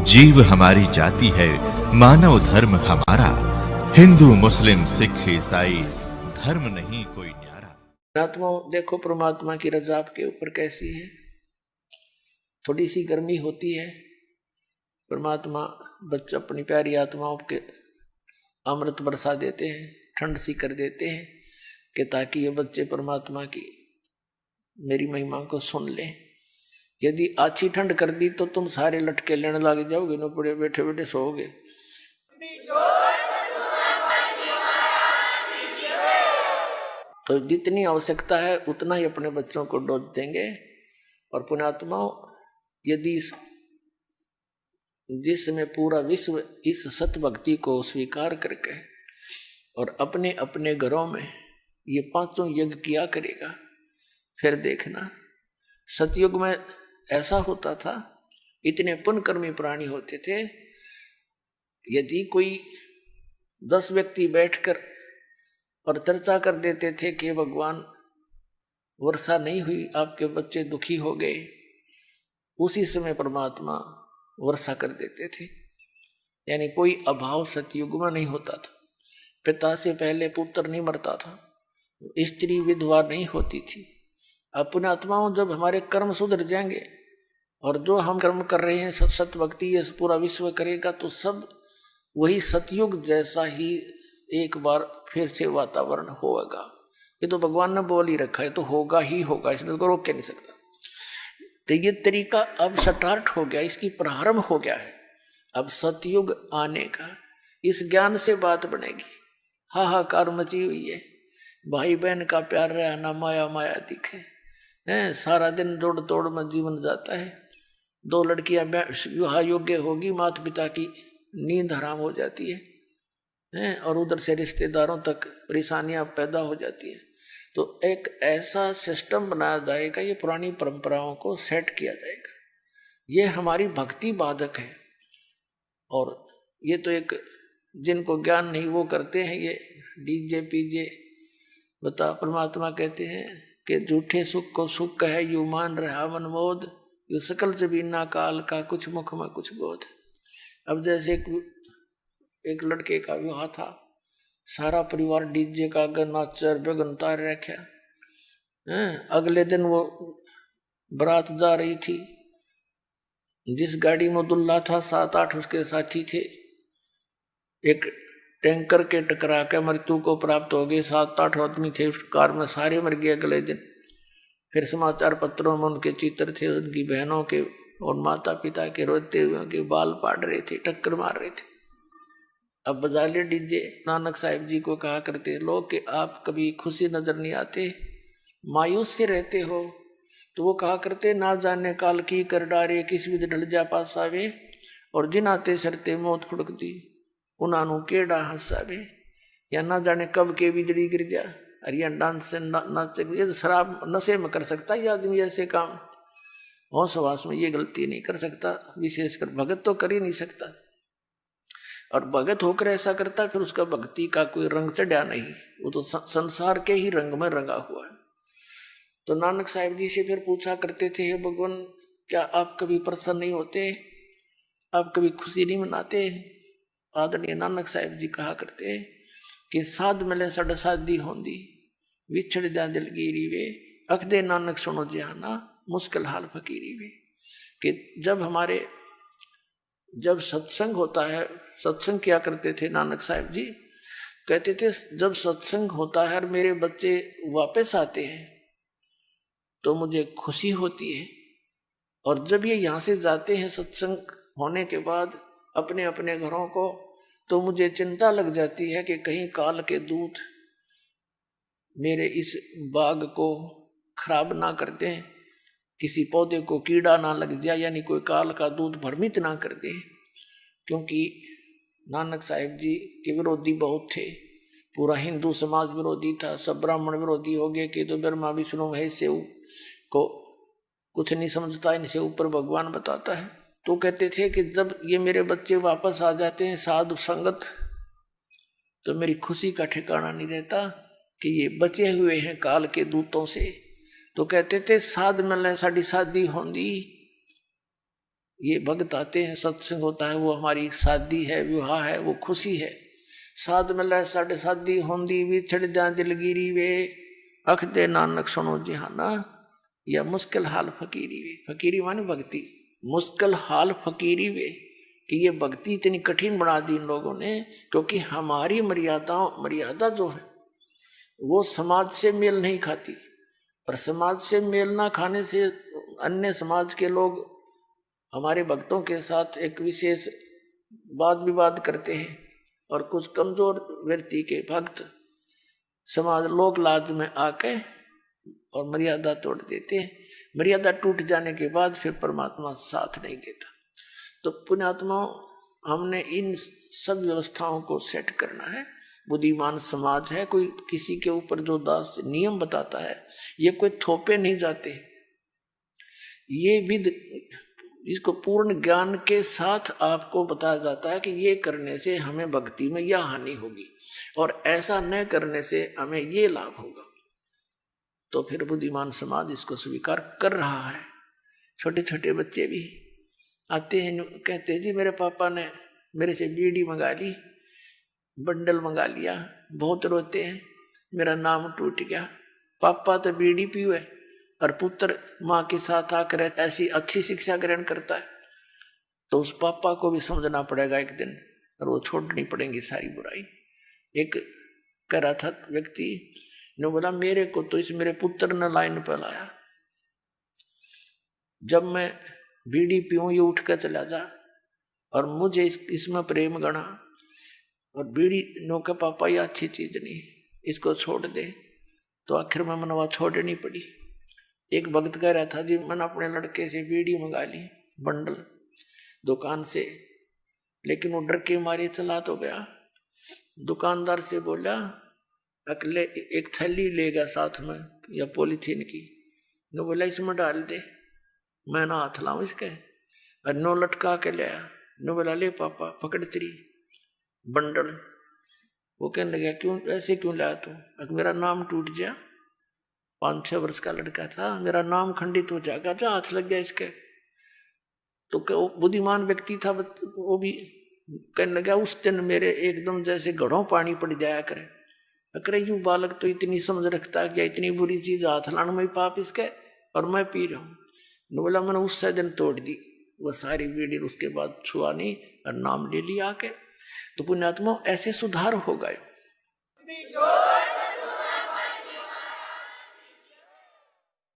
जीव हमारी जाति है, मानव धर्म हमारा। हिंदू मुस्लिम सिख ईसाई धर्म नहीं कोई न्यारा। परमात्मा देखो, परमात्मा की रजा आपके ऊपर कैसी है। थोड़ी सी गर्मी होती है, परमात्मा बच्चा अपनी प्यारी आत्माओं के अमृत बरसा देते हैं, ठंड सी कर देते हैं कि ताकि ये बच्चे परमात्मा की मेरी महिमा को सुन लें। यदि अच्छी ठंड कर दी तो तुम सारे लटके लेने लग जाओगे, न पड़े बैठे बैठे सोओगे। तो जितनी आवश्यकता है उतना ही अपने बच्चों को डोज देंगे। और पुण्यात्माओं, यदि जिसमें पूरा विश्व इस सत भक्ति को स्वीकार करके और अपने अपने घरों में ये पांचों यज्ञ किया करेगा, फिर देखना सतयुग में ऐसा होता था, इतने पुण्यकर्मी प्राणी होते थे। यदि कोई 10 व्यक्ति बैठकर और चर्चा कर देते थे कि भगवान वर्षा नहीं हुई, आपके बच्चे दुखी हो गए, उसी समय परमात्मा वर्षा कर देते थे। यानी कोई अभाव सतयुग में नहीं होता था। पिता से पहले पुत्र नहीं मरता था, स्त्री विधवा नहीं होती थी। अपने आत्माओं, जब हमारे कर्म सुधर जाएंगे और जो हम कर्म कर रहे हैं सत भक्ति ये पूरा विश्व करेगा, तो सब वही सतयुग जैसा ही एक बार फिर से वातावरण होगा। ये तो भगवान ने बोल ही रखा है, तो होगा ही होगा, इसलिए तो रोक के नहीं सकता। तो ये तरीका अब स्टार्ट हो गया, इसकी प्रारंभ हो गया है अब सतयुग आने का। इस ज्ञान से बात बनेगी। हाहाकार मची हुई है, भाई बहन का प्यार रहा ना माया माया दिखे है। सारा दिन जोड़ तोड़ में जीवन जाता है। 2 लड़कियां विवाह योग्य होगी, माता पिता की नींद हराम हो जाती है और उधर से रिश्तेदारों तक परेशानियां पैदा हो जाती है। तो एक ऐसा सिस्टम बनाया जाएगा, ये पुरानी परंपराओं को सेट किया जाएगा। ये हमारी भक्ति बाधक है। और ये तो एक जिनको ज्ञान नहीं वो करते हैं ये डीजे पीजे। बता, परमात्मा कहते हैं कि झूठे सुख को सुख कहे यू मान रहा मनमोद, यू सकल जबीना काल का कुछ मुख में कुछ बोध। अब जैसे एक लड़के का विवाह था, सारा परिवार डीजे का नाचर बेगनता रखा। अगले दिन वो बारात जा रही थी, जिस गाड़ी में दुल्हा था 7-8 उसके साथी थे। एक टैंकर के टकरा के मृत्यु को प्राप्त हो गए। 7-8 आदमी थे उस कार में, सारे मर गए अगले दिन। फिर समाचार पत्रों में उनके चित्र थे, उनकी बहनों के और माता पिता के रोते हुए उनके बाल पाड़ रहे थे, टक्कर मार रहे थे। अब बजा ले डीजे। नानक साहिब जी को कहा करते लोग कि आप कभी खुशी नजर नहीं आते, मायूस से रहते हो। तो वो कहा करते, ना जाने काल की कर डारे, किस विध ढल जा पास आवे, और जिन आते सरते मौत खुड़क दी उन्होंने केड़ा हंसावे। या ना जाने कब के बिजली गिर जा, अरिया डांस से नाचे। ये तो शराब नशे में कर सकता है आदमी ऐसे काम, होश हवास में ये गलती नहीं कर सकता। विशेषकर भगत तो कर ही नहीं सकता। और भगत होकर ऐसा करता, फिर उसका भक्ति का कोई रंग चढ़ा नहीं, वो तो संसार के ही रंग में रंगा हुआ है। तो नानक साहिब जी से फिर पूछा करते थे, हे भगवान, क्या आप कभी प्रसन्न नहीं होते, आप कभी खुशी नहीं मनाते? आदरणीय नानक साहिब जी कहा करते कि साध मिले सड़ साधी होंदी, विछड़ जा दिलगिरी वे, अख दे नानक सुनो जहाना, मुश्किल हाल फकीरी वे। कि जब सत्संग होता है, सत्संग क्या करते थे नानक साहिब जी, कहते थे जब सत्संग होता है और मेरे बच्चे वापस आते हैं तो मुझे खुशी होती है। और जब ये यहाँ से जाते हैं सत्संग होने के बाद अपने अपने घरों को, तो मुझे चिंता लग जाती है कि कहीं काल के दूत मेरे इस बाग को खराब ना कर दें, किसी पौधे को कीड़ा ना लग जाए, यानी कोई काल का दूत भ्रमित ना कर दे। क्योंकि नानक साहिब जी के विरोधी बहुत थे, पूरा हिंदू समाज विरोधी था, सब ब्राह्मण विरोधी हो गए कि तो ब्रह्मा विष्णु महेश से को कुछ नहीं समझता, इनसे ऊपर भगवान बताता है। तो कहते थे कि जब ये मेरे बच्चे वापस आ जाते हैं साधु संगत, तो मेरी खुशी का ठिकाना नहीं रहता कि ये बचे हुए हैं काल के दूतों से। तो कहते थे साध मिले साड़ी शादी होंदी, ये भक्त आते हैं, सत्संग होता है, वो हमारी शादी है, विवाह है, वो खुशी है। साध मिला साढ़े शादी होंदी विछड़ जा दिलगिरी वे, अख दे नानक सुनो जिहाना, या मुश्किल हाल फकीरी वे। फकीरी माने भक्ति, मुश्किल हाल फकीरी वे, कि ये भक्ति इतनी कठिन बना दी इन लोगों ने, क्योंकि हमारी मर्यादा जो है वो समाज से मेल नहीं खाती। और समाज से मेल ना खाने से अन्य समाज के लोग हमारे भक्तों के साथ एक विशेष वाद विवाद करते हैं, और कुछ कमजोर व्यक्ति के भक्त समाज लोक लाज में आके और मर्यादा तोड़ देते हैं। मर्यादा टूट जाने के बाद फिर परमात्मा साथ नहीं देता। तो पुण्यात्माओं, हमने इन सब व्यवस्थाओं को सेट करना है। बुद्धिमान समाज है, कोई किसी के ऊपर जो दास नियम बताता है, ये कोई थोपे नहीं जाते, ये विद इसको पूर्ण ज्ञान के साथ आपको बताया जाता है कि ये करने से हमें भक्ति में यह हानि होगी और ऐसा न करने से हमें ये लाभ होगा। तो फिर बुद्धिमान समाज इसको स्वीकार कर रहा है। छोटे छोटे बच्चे भी आते हैं, कहते हैं जी मेरे पापा ने मेरे से बीड़ी मंगा ली, बंडल मंगा लिया, बहुत रोते हैं, मेरा नाम टूट गया। पापा तो बीड़ी पीवे और पुत्र माँ के साथ आकर ऐसी अच्छी शिक्षा ग्रहण करता है, तो उस पापा को भी समझना पड़ेगा एक दिन, और वो छोड़नी पड़ेगी सारी बुराई। एक कह रहा था व्यक्ति ने बोला, मेरे को तो इस मेरे पुत्र ने लाइन पर लाया, जब मैं बीड़ी पीऊं ये उठ कर चला जा, और मुझे इसमें प्रेम गणा, और बीड़ी नो के पापा ये अच्छी चीज नहीं, इसको छोड़ दे। तो आखिर में मनवा छोड़नी पड़ी। एक भक्त कह रहा था जी, मैंने अपने लड़के से बीड़ी मंगा ली बंडल दुकान से, लेकिन वो डर के मारे चला तो गया। दुकानदार से बोला, अकेले एक थैली लेगा साथ में या पॉलीथीन की, नो बोला इसमें डाल दे, मैं ना हाथ लाऊं इसके, और नो लटका के ले आया। नो बोला ले पापा पकड़ तेरी बंडल। वो कहने लगा क्यों ऐसे क्यों लाया तू? अगर मेरा नाम टूट गया, 5-6 वर्ष का लड़का था, मेरा नाम खंडित हो जाएगा, जा हाथ लग गया इसके। तो बुद्धिमान व्यक्ति था, वो भी कहने लगा उस दिन मेरे एकदम जैसे घड़ों पानी पड़ जाया करे। अरे यूं बालक तो इतनी समझ रखता है क्या, इतनी बुरी चीज हाथ लाने में पाप इसके, और मैं पी रहा हूँ। बोला मैंने उस दिन तोड़ दी वो सारी बीड़ी, उसके बाद छुआ नहीं और नाम ले लिया आके। तो पुण्यात्मा ऐसे सुधार हो गए।